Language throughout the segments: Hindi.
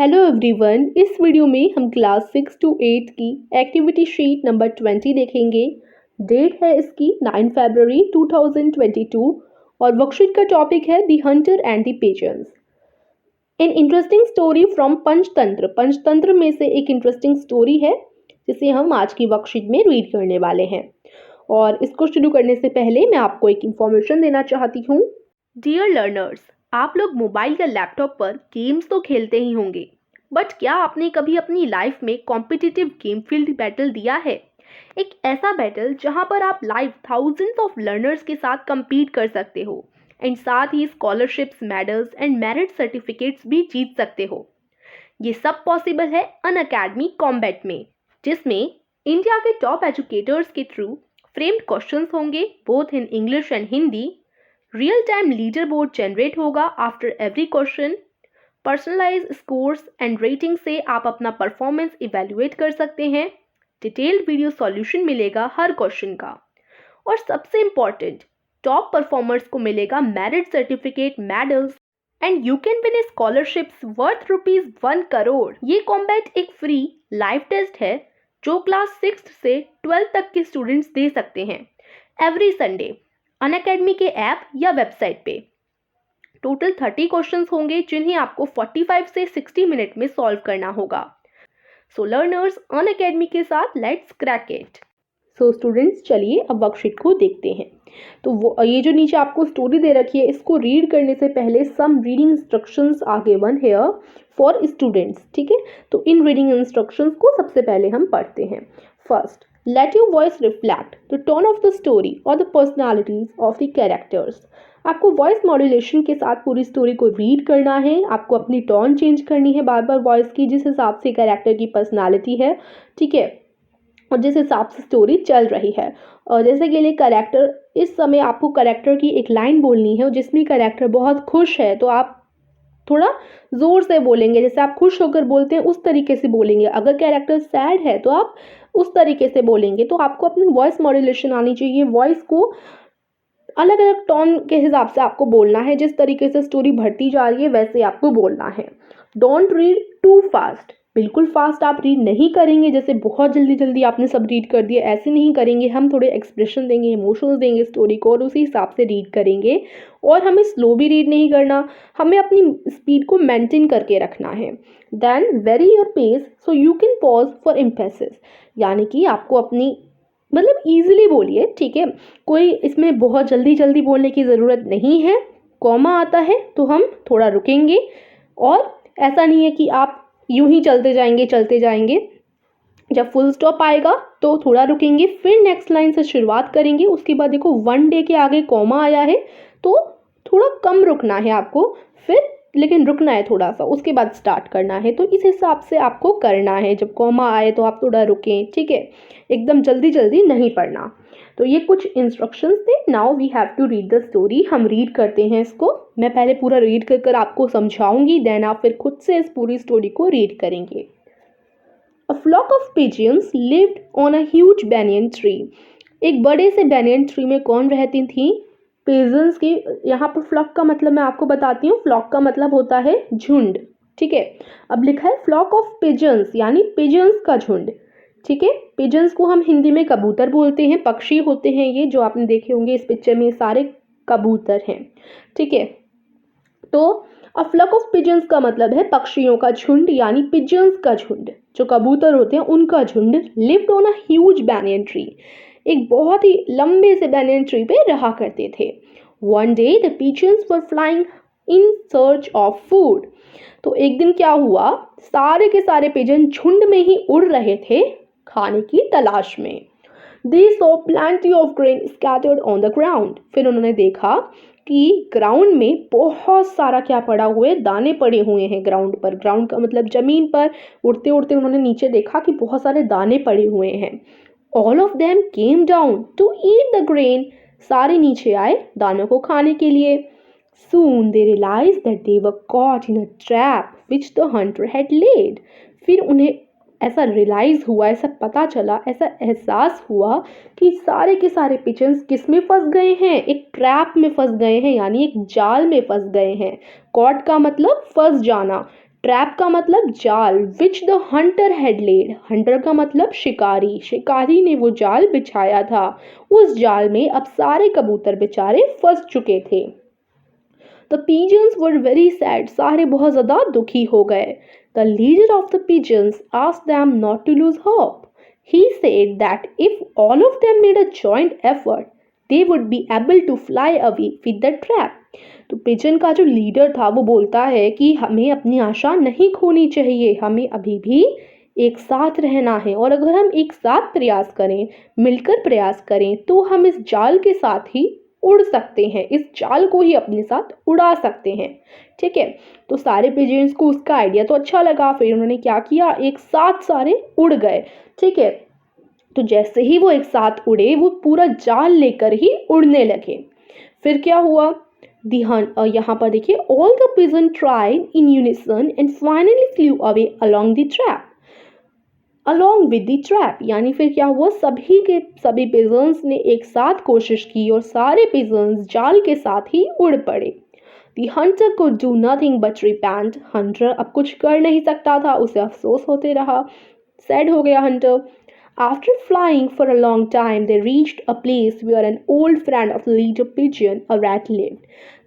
हेलो एवरीवन, इस वीडियो में हम क्लास 6 to 8 की एक्टिविटी शीट नंबर 20 देखेंगे। डेट है इसकी 9 फरवरी 2022 और वर्कशीट का टॉपिक है the hunter and the pigeons. An interesting story from Panchatantra. Panchatantra में से एक इंटरेस्टिंग स्टोरी है जिसे हम आज की वर्कशीट में रीड करने वाले हैं। और इसको शुरू करने से पहले मैं आपको एक इन्फॉर्मेशन देना चाहती हूँ। डियर लर्नर्स, आप लोग मोबाइल या लैपटॉप पर गेम्स तो खेलते ही होंगे, बट क्या आपने कभी अपनी लाइफ में कॉम्पिटिटिव गेम फील्ड बैटल दिया है? एक ऐसा बैटल जहां पर आप लाइव थाउजेंड्स ऑफ लर्नर्स के साथ compete कर सकते हो एंड साथ ही scholarships, medals and merit certificates भी जीत सकते हो। ये सब पॉसिबल है अनअकैडमी कॉम्बैट में, जिसमें इंडिया के टॉप एजुकेटर्स के थ्रू फ्रेम्ड क्वेश्चंस होंगे both in English and Hindi. Real time leaderboard generate होगा after every question. Personalise scores and rating से आप अपना परफॉर्मेंस इवेल्युएट कर सकते हैं। डिटेल्ड वीडियो सॉल्यूशन मिलेगा हर क्वेश्चन का। और सबसे इम्पॉर्टेंट, टॉप परफॉर्मर्स को मिलेगा merit certificate, medals and you can win scholarships worth ₹1 crore. ये कॉम्बैट एक फ्री लाइव टेस्ट है जो क्लास 6 से 12 तक के स्टूडेंट्स दे सकते हैं एवरी संडे अनअकैडमी के ऐप या वेबसाइट पे। टोटल 30 क्वेश्चंस होंगे जिन्हें आपको 45 से 60 मिनट में सॉल्व करना होगा। सो लर्नर्स, अनअकैडमी के साथ let's crack it. So students, चलिए अब वर्कशीट को देखते हैं। तो ये जो नीचे आपको स्टोरी दे रखी है, इसको रीड करने से पहले some reading instructions are given here for students. ठीक है, तो इन रीडिंग इंस्ट्रक्शंस को सबसे पहले हम पढ़ते हैं। First, let your voice reflect the tone of the story or the personalities of the characters। आपको वॉइस मॉड्यूलेशन के साथ पूरी स्टोरी को रीड करना है। आपको अपनी टोन चेंज करनी है बार बार वॉइस की, जिस हिसाब से कैरेक्टर की पर्सनालिटी है, ठीक है, और जिस हिसाब से स्टोरी चल रही है। और जैसे कि लिए कैरेक्टर, इस समय आपको कैरेक्टर की एक लाइन बोलनी है और जिसमें कैरेक्टर बहुत खुश है तो आप थोड़ा ज़ोर से बोलेंगे, जैसे आप खुश होकर बोलते हैं उस तरीके से बोलेंगे। अगर कैरेक्टर सैड है तो आप उस तरीके से बोलेंगे। तो आपको अपनी वॉइस मॉड्यूलेशन आनी चाहिए। वॉइस को अलग अलग टोन के हिसाब से आपको बोलना है। जिस तरीके से स्टोरी बढ़ती जा रही है वैसे आपको बोलना है। Don't read too fast. बिल्कुल फास्ट आप रीड नहीं करेंगे, जैसे बहुत जल्दी जल्दी आपने सब रीड कर दिया, ऐसे नहीं करेंगे। हम थोड़े एक्सप्रेशन देंगे, इमोशंस देंगे स्टोरी को और उसी हिसाब से रीड करेंगे। और हमें स्लो भी रीड नहीं करना, हमें अपनी स्पीड को मेंटेन करके रखना है। Then vary your pace so you can pause for emphasis. यानी कि आपको अपनी मतलब ईजिली बोलिए, ठीक है, कोई इसमें बहुत जल्दी जल्दी बोलने की ज़रूरत नहीं है। कॉमा आता है तो हम थोड़ा रुकेंगे, और ऐसा नहीं है कि आप यूं ही चलते जाएंगे। जब फुल स्टॉप आएगा तो थोड़ा रुकेंगे, फिर नेक्स्ट लाइन से शुरुआत करेंगे। उसके बाद देखो 1 डे के आगे कॉमा आया है तो थोड़ा कम रुकना है आपको, फिर लेकिन रुकना है थोड़ा सा, उसके बाद स्टार्ट करना है। तो इस हिसाब से आपको करना है। जब कॉमा आए तो आप थोड़ा रुकें, ठीक है, एकदम जल्दी जल्दी नहीं पढ़ना। तो ये कुछ इंस्ट्रक्शंस थे। Now we have to read the story. हम रीड करते हैं इसको। मैं पहले पूरा रीड कर आपको समझाऊंगी, देन आप फिर खुद से इस पूरी स्टोरी को रीड करेंगे। A flock of pigeons lived on a huge banyan tree। एक बड़े से banyan tree में कौन रहती थी? पिजन्स की। यहाँ पर फ्लॉक का मतलब मैं आपको बताती हूँ। फ्लॉक का मतलब होता है झुंड, ठीक है। अब लिखा है फ्लॉक ऑफ पिजन्स, यानी पिजन्स का झुंड, ठीक है। पिजन्स को हम हिंदी में कबूतर बोलते हैं, पक्षी होते हैं ये, जो आपने देखे होंगे इस पिक्चर में सारे कबूतर हैं, ठीक है। तो अ फ्लॉक ऑफ पिजन्स का मतलब है पक्षियों का झुंड, यानी पिजन्स का झुंड, जो कबूतर होते हैं उनका झुंड। Lived on a huge banyan tree, एक बहुत ही लंबे से बैनियन ट्री पे रहा करते थे। One day the pigeons were flying in search of food. तो एक दिन क्या हुआ, सारे के सारे पिजन झुंड में ही उड़ रहे थे खाने की तलाश में। They saw plenty of grain scattered on the ground। फिर उन्होंने देखा कि ग्राउंड में बहुत सारा क्या पड़ा हुए, दाने पड़े हुए हैं ग्राउंड पर। ग्राउंड का मतलब जमीन पर। उड़ते उड़ते उन्होंने नीचे देखा कि बहुत सारे दाने पड़े हुए हैं। All of them came down to eat the grain। सारे नीचे आए दानों को खाने के लिए। Soon they realized that they were caught in a trap which the hunter had laid। फिर उन्हें ऐसा रियलाइज हुआ, ऐसा पता चला, ऐसा एहसास हुआ कि सारे के सारे पिजन्स किस में फंस गए हैं, एक ट्रैप में फंस गए हैं, यानी एक जाल में फंस गए हैं। कॉट का मतलब फंस जाना, ट्रैप का मतलब जाल, which the hunter had led, hunter का मतलब शिकारी, शिकारी ने वो जाल बिछाया था, उस जाल में अब सारे कबूतर बेचारे फंस चुके थे। The pigeons were very sad, सारे बहुत ज़्यादा दुखी हो गए। The leader of the pigeons asked them not to lose hope. He said that if all of them made a joint effort, they would be able to fly away with the trap. तो पिजन का जो लीडर था वो बोलता है कि हमें अपनी आशा नहीं खोनी चाहिए, हमें अभी भी एक साथ रहना है, और अगर हम एक साथ प्रयास करें, मिलकर प्रयास करें, तो हम इस जाल के साथ ही उड़ सकते हैं, इस जाल को ही अपने साथ उड़ा सकते हैं। ठीक है, तो सारे पिजेंट्स को उसका आइडिया तो अच्छा लगा, फिर उन्होंने क्या किया, एक साथ सारे उड़ गए। ठीक है, तो जैसे ही वो एक साथ उड़े, वो पूरा जाल लेकर ही उड़ने लगे। फिर क्या हुआ, यहाँ पर देखिए, all the pigeon tried in unison and finally flew away along the trap, along with the trap, यानी फिर क्या हुआ, सभी के सभी पिजन्स ने एक साथ कोशिश की और सारे पिजन्स जाल के साथ ही उड़ पड़े। The Hunter could do nothing but repent. Hunter अब कुछ कर नहीं सकता था, उसे अफसोस होते रहा, सैड हो गया Hunter. After flying for a long time, they reached a place where an old friend of the leader pigeon, a rat, lived.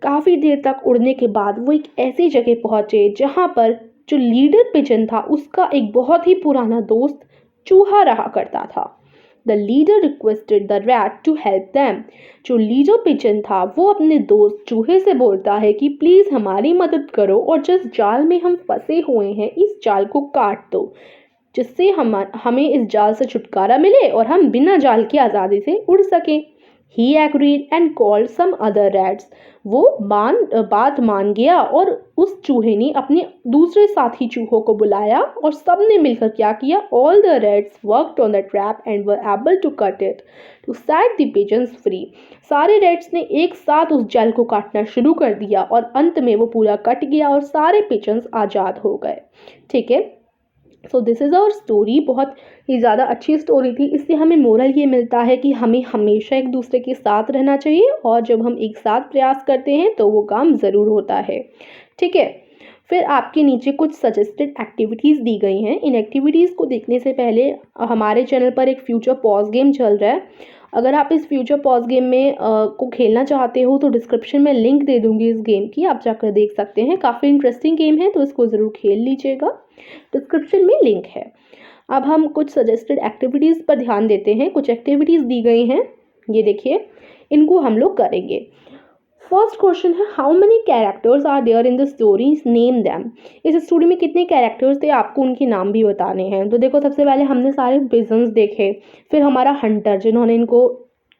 काफ़ी देर तक उड़ने के बाद वो एक ऐसी जगह पहुंचे जहां पर जो लीडर पिजन था उसका एक बहुत ही पुराना दोस्त चूहा रहा करता था। The leader requested the rat to help them. जो लीडर पिजन था वो अपने दोस्त चूहे से बोलता है कि प्लीज़ हमारी मदद करो और जिस जाल में हम फंसे हुए हैं इस जाल को काट दो, जिससे हमें इस जाल से छुटकारा मिले और हम बिना जाल की आज़ादी से उड़ सकें। He agreed and called some other rats. वो बात मान गया और उस चूहे ने अपने दूसरे साथी चूहों को बुलाया और सबने मिलकर क्या किया, All the rats worked on the trap and were able to cut it to set the pigeons free. सारे रेट्स ने एक साथ उस जाल को काटना शुरू कर दिया और अंत में वो पूरा कट गया और सारे पिजन्स आज़ाद हो गए। ठीक है, so this is our story. बहुत ही ज़्यादा अच्छी स्टोरी थी। इससे हमें मोरल ये मिलता है कि हमें हमेशा एक दूसरे के साथ रहना चाहिए और जब हम एक साथ प्रयास करते हैं तो वो काम ज़रूर होता है। ठीक है, फिर आपके नीचे कुछ सजेस्टेड एक्टिविटीज़ दी गई हैं। इन एक्टिविटीज़ को देखने से पहले हमारे चैनल पर एक फ्यूचर पॉज गेम चल रहा है। अगर आप इस फ्यूचर पॉज गेम में को खेलना चाहते हो तो डिस्क्रिप्शन में लिंक दे दूँगी इस गेम की, आप जाकर देख सकते हैं। काफ़ी इंटरेस्टिंग गेम है, तो इसको ज़रूर खेल लीजिएगा, डिस्क्रिप्शन में लिंक है। अब हम कुछ सजेस्टेड एक्टिविटीज़ पर ध्यान देते हैं। कुछ एक्टिविटीज़ दी गई हैं, ये देखिए, इनको हम लोग करेंगे। फर्स्ट क्वेश्चन है, how many characters are there in the stories, name them. इस स्टोरी में कितने कैरेक्टर्स थे, आपको उनके नाम भी बताने हैं। तो देखो, सबसे पहले हमने सारे पिजन्स देखे, फिर हमारा हंटर जिन्होंने इनको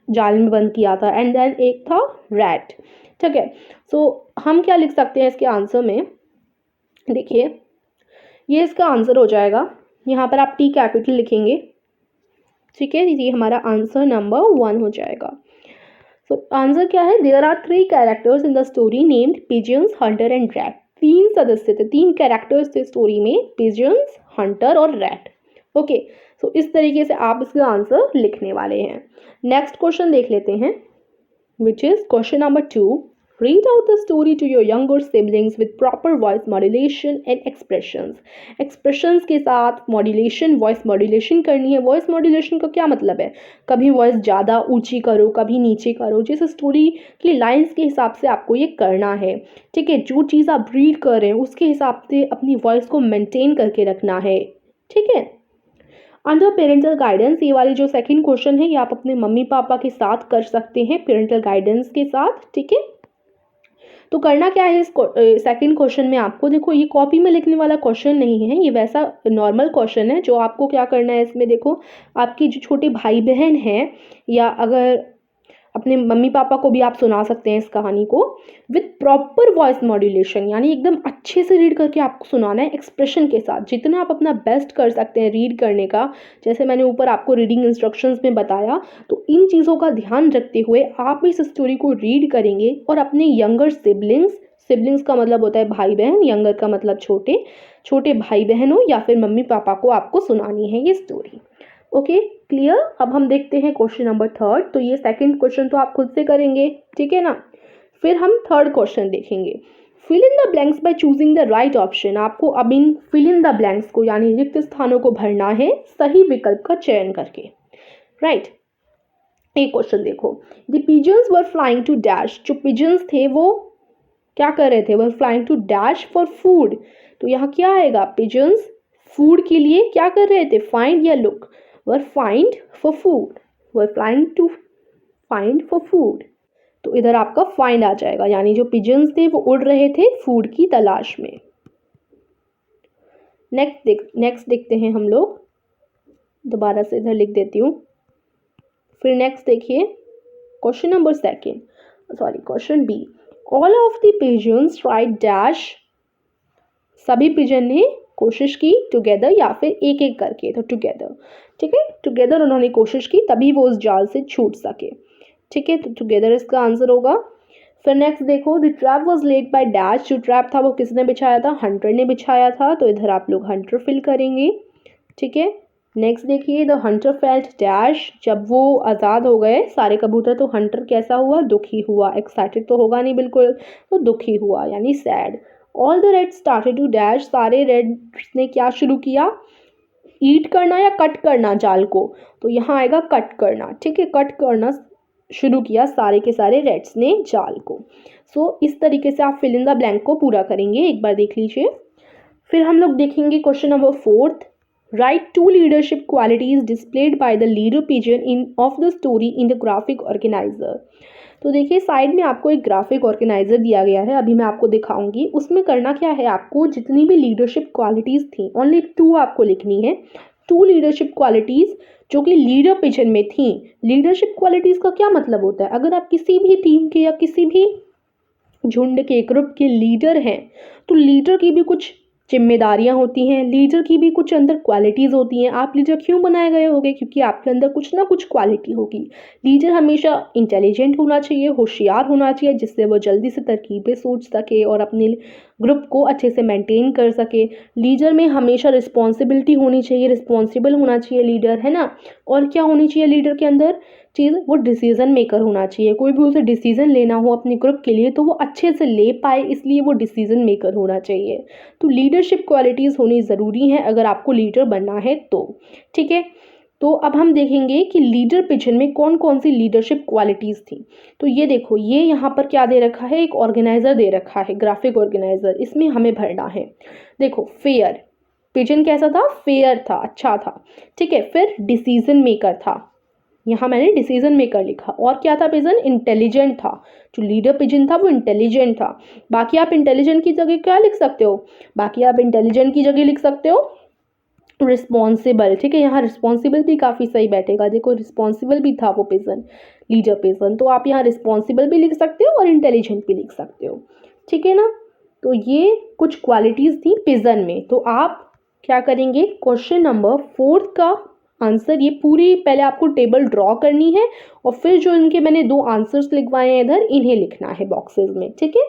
जाल में बंद किया था, एंड देन एक था रैट। ठीक है, सो हम क्या लिख सकते हैं इसके आंसर में, देखिए ये इसका आंसर हो जाएगा। यहाँ पर आप टी कैपिटल लिखेंगे। ठीक है, ये हमारा आंसर नंबर 1 हो जाएगा। सो आंसर क्या है, there are 3 characters in the story named pigeons, hunter and rat. 3 सदस्य थे, 3 कैरेक्टर्स थे स्टोरी में, पिजन्स, हंटर और रैट। ओके, सो इस तरीके से आप इसका आंसर लिखने वाले हैं। नेक्स्ट क्वेश्चन देख लेते हैं, which is question number 2। Read out the story to your younger siblings with proper voice modulation and expressions. Expressions के साथ modulation, voice modulation करनी है। voice modulation का क्या मतलब है, कभी voice ज़्यादा ऊंची करो, कभी नीचे करो, जिस स्टोरी की लाइंस के हिसाब से आपको ये करना है। ठीक है, जो चीज़ आप रीड कर रहे हैं उसके हिसाब से अपनी वॉइस को मेंटेन करके रखना है। ठीक है, अंडर पेरेंटल गाइडेंस, ये वाली जो सेकंड क्वेश्चन है ये आप अपने मम्मी पापा के साथ कर सकते हैं, पेरेंटल गाइडेंस के साथ। ठीक है, तो करना क्या है इस सेकंड क्वेश्चन में, आपको देखो ये कॉपी में लिखने वाला क्वेश्चन नहीं है, ये वैसा नॉर्मल क्वेश्चन है। जो आपको क्या करना है इसमें, देखो आपके जो छोटे भाई बहन हैं या अगर अपने मम्मी पापा को भी आप सुना सकते हैं इस कहानी को विद प्रॉपर वॉइस मॉड्यूलेशन, यानी एकदम अच्छे से रीड करके आपको सुनाना है, एक्सप्रेशन के साथ। जितना आप अपना बेस्ट कर सकते हैं रीड करने का, जैसे मैंने ऊपर आपको रीडिंग इंस्ट्रक्शंस में बताया, तो इन चीज़ों का ध्यान रखते हुए आप इस स्टोरी को रीड करेंगे और अपने यंगर सिबलिंग्स, सिबलिंग्स का मतलब होता है भाई बहन, यंगर का मतलब छोटे, छोटे भाई बहनों या फिर मम्मी पापा को आपको सुनानी है ये स्टोरी। Okay, clear. अब हम देखते हैं क्वेश्चन नंबर 3। तो ये सेकंड क्वेश्चन तो आप खुद से करेंगे, ठीक है ना। फिर हम थर्ड क्वेश्चन देखेंगे। Fill in the blanks by choosing the right option. आपको अब इन फिल इन द ब्लैंक्स को यानी रिक्त स्थानों को भरना है सही विकल्प का चयन करके। राइट, एक क्वेश्चन देखो, the pigeons were flying to dash. जो पिजन्स थे वो क्या कर रहे थे, were flying to dash for food. तो यहाँ क्या आएगा, पिजन्स फूड के लिए क्या कर रहे थे, फाइंड या look, were find for food, were flying to find for food. तो इधर आपका फाइंड आ जाएगा, यानी जो पिजन्स थे वो उड़ रहे थे फूड की तलाश में। नेक्स्ट देखते हैं हम लोग, दोबारा से इधर लिख देती हूँ। फिर नेक्स्ट देखिए question number question B, all of the pigeons tried dash. सभी पिजन ने कोशिश की टुगेदर या फिर एक एक करके, तो टुगेदर, ठीक है, टुगेदर उन्होंने कोशिश की तभी वो उस जाल से छूट सके। ठीक है, तो टुगेदर इसका आंसर होगा। फिर नेक्स्ट देखो, the trap was led by dash. जो ट्रैप था वो किसने बिछाया था, हंटर ने बिछाया था, तो इधर आप लोग हंटर फिल करेंगे। ठीक है, नेक्स्ट देखिए, द हंटर फेल्ट डैश। जब वो आज़ाद हो गए सारे कबूतर तो हंटर कैसा हुआ, दुखी हुआ। एक्साइटेड तो होगा नहीं बिल्कुल, तो दुखी हुआ यानी sad. All the reds started to dash. सारे रेड्स ने क्या शुरू किया, ईट करना या कट करना जाल को, तो यहाँ आएगा कट करना। ठीक है, कट करना शुरू किया सारे के सारे रेड्स ने जाल को। सो इस तरीके से आप फिल इन द ब्लैंक को पूरा करेंगे, एक बार देख लीजिए। फिर हम लोग देखेंगे question number 4, right 2 leadership qualities displayed by the leader pigeon in of the story in the graphic organiser. तो देखिए साइड में आपको एक ग्राफिक ऑर्गेनाइजर दिया गया है, अभी मैं आपको दिखाऊंगी। उसमें करना क्या है, आपको जितनी भी लीडरशिप क्वालिटीज थी ओनली 2 आपको लिखनी है। 2 लीडरशिप क्वालिटीज जो कि लीडर पिजन में थी। लीडरशिप क्वालिटीज का क्या मतलब होता है, अगर आप किसी भी टीम के या किसी भी झुंड के ग्रुप के लीडर हैं तो लीडर की भी कुछ जिम्मेदारियां होती हैं, लीडर की भी कुछ अंदर क्वालिटीज़ होती हैं। आप लीडर क्यों बनाए गए होंगे, क्योंकि आपके अंदर कुछ ना कुछ क्वालिटी होगी। लीडर हमेशा इंटेलिजेंट होना चाहिए, होशियार होना चाहिए, जिससे वो जल्दी से तरकीबें सोच सके और अपने ग्रुप को अच्छे से मेंटेन कर सके। लीडर में हमेशा रिस्पॉन्सिबिलिटी होनी चाहिए, रिस्पॉन्सिबल होना चाहिए लीडर, है ना। और क्या होनी चाहिए लीडर के अंदर चीज़, वो डिसीज़न मेकर होना चाहिए। कोई भी उसे डिसीज़न लेना हो अपने ग्रुप के लिए तो वो अच्छे से ले पाए, इसलिए वो डिसीज़न मेकर होना चाहिए। तो लीडरशिप क्वालिटीज़ होनी ज़रूरी है अगर आपको लीडर बनना है तो। ठीक है, तो अब हम देखेंगे कि लीडर पिजन में कौन कौन सी लीडरशिप क्वालिटीज़ थी। तो ये देखो, ये यहाँ पर क्या दे रखा है, एक ऑर्गेनाइज़र दे रखा है, ग्राफिक ऑर्गेनाइज़र। इसमें हमें भरना है। देखो फेयर, पिजन कैसा था, फेयर था, अच्छा था। ठीक है, फिर डिसीज़न मेकर था, यहाँ मैंने डिसीजन मेकर लिखा। और क्या था पिजन, इंटेलिजेंट था। जो लीडर पिजन था वो इंटेलिजेंट था। बाकी आप इंटेलिजेंट की जगह क्या लिख सकते हो, बाकी आप इंटेलिजेंट की जगह लिख सकते हो रिस्पॉन्सिबल। ठीक है, यहाँ रिस्पॉन्सिबल भी काफ़ी सही बैठेगा। देखो रिस्पॉन्सिबल भी था वो पिजन, लीडर पिजन, तो आप यहाँ रिस्पॉन्सिबल भी लिख सकते हो और इंटेलिजेंट भी लिख सकते हो। ठीक है ना, तो ये कुछ क्वालिटीज़ थी पिजन में। तो आप क्या करेंगे, क्वेश्चन नंबर 4 का आंसर, ये पूरी पहले आपको टेबल ड्रॉ करनी है और फिर जो इनके मैंने 2 आंसर्स लिखवाए हैं इधर, इन्हें लिखना है बॉक्सेस में। ठीक है,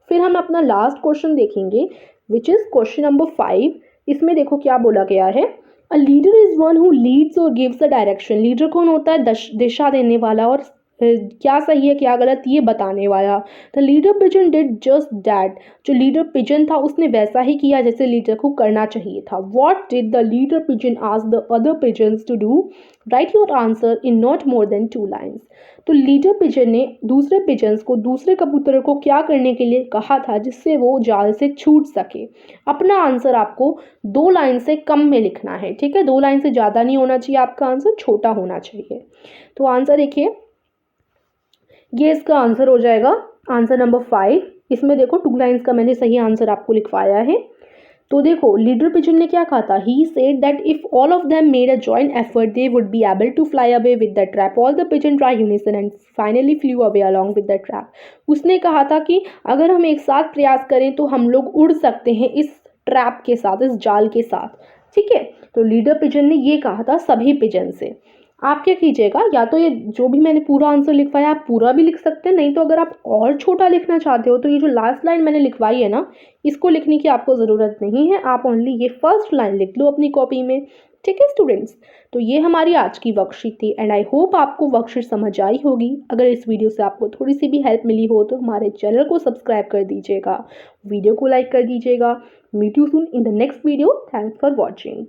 फिर हम अपना लास्ट क्वेश्चन देखेंगे विच इज़ क्वेश्चन नंबर 5। इसमें देखो क्या बोला गया है, a leader is one who Leeds और गिव्स द डायरेक्शन। लीडर कौन होता है, दिशा देने वाला और क्या सही है क्या गलत ये बताने वाला। The leader pigeon did just that. जो लीडर पिजन था उसने वैसा ही किया जैसे लीडर को करना चाहिए था। What did the leader pigeon ask the other pigeons to do, write your answer in not more than 2 lines. तो लीडर पिजन ने दूसरे पिजन्स को, दूसरे कबूतरों को क्या करने के लिए कहा था जिससे वो जाल से छूट सके। अपना आंसर आपको 2 लाइन से कम में लिखना है। ठीक है, 2 लाइन से ज़्यादा नहीं होना चाहिए, आपका आंसर छोटा होना चाहिए। तो आंसर देखिए, ये इसका आंसर हो जाएगा, आंसर नंबर 5। इसमें देखो 2 लाइन्स का मैंने सही आंसर आपको लिखवाया है। तो देखो लीडर पिजन ने क्या कहा था, he said that if all of them made a joint effort they would be able to fly away with the trap. All the pigeon try unison and finally flew away along with the trap. उसने कहा था कि अगर हम एक साथ प्रयास करें तो हम लोग उड़ सकते हैं इस ट्रैप के साथ, इस जाल के साथ। ठीक है, तो लीडर पिजन ने ये कहा था सभी पिजन से। आप क्या कीजिएगा, या तो ये जो भी मैंने पूरा आंसर लिखवाया आप पूरा भी लिख सकते हैं, नहीं तो अगर आप और छोटा लिखना चाहते हो तो ये जो लास्ट लाइन मैंने लिखवाई है ना, इसको लिखने की आपको ज़रूरत नहीं है। आप ओनली ये फर्स्ट लाइन लिख लो अपनी कॉपी में। ठीक है स्टूडेंट्स, तो ये हमारी आज की वर्कशीट थी एंड आई होप आपको वर्कशीट समझ आई होगी। अगर इस वीडियो से आपको थोड़ी सी भी हेल्प मिली हो तो हमारे चैनल को सब्सक्राइब कर दीजिएगा, वीडियो को लाइक कर दीजिएगा। Meet you soon in the next video. Thanks for watching.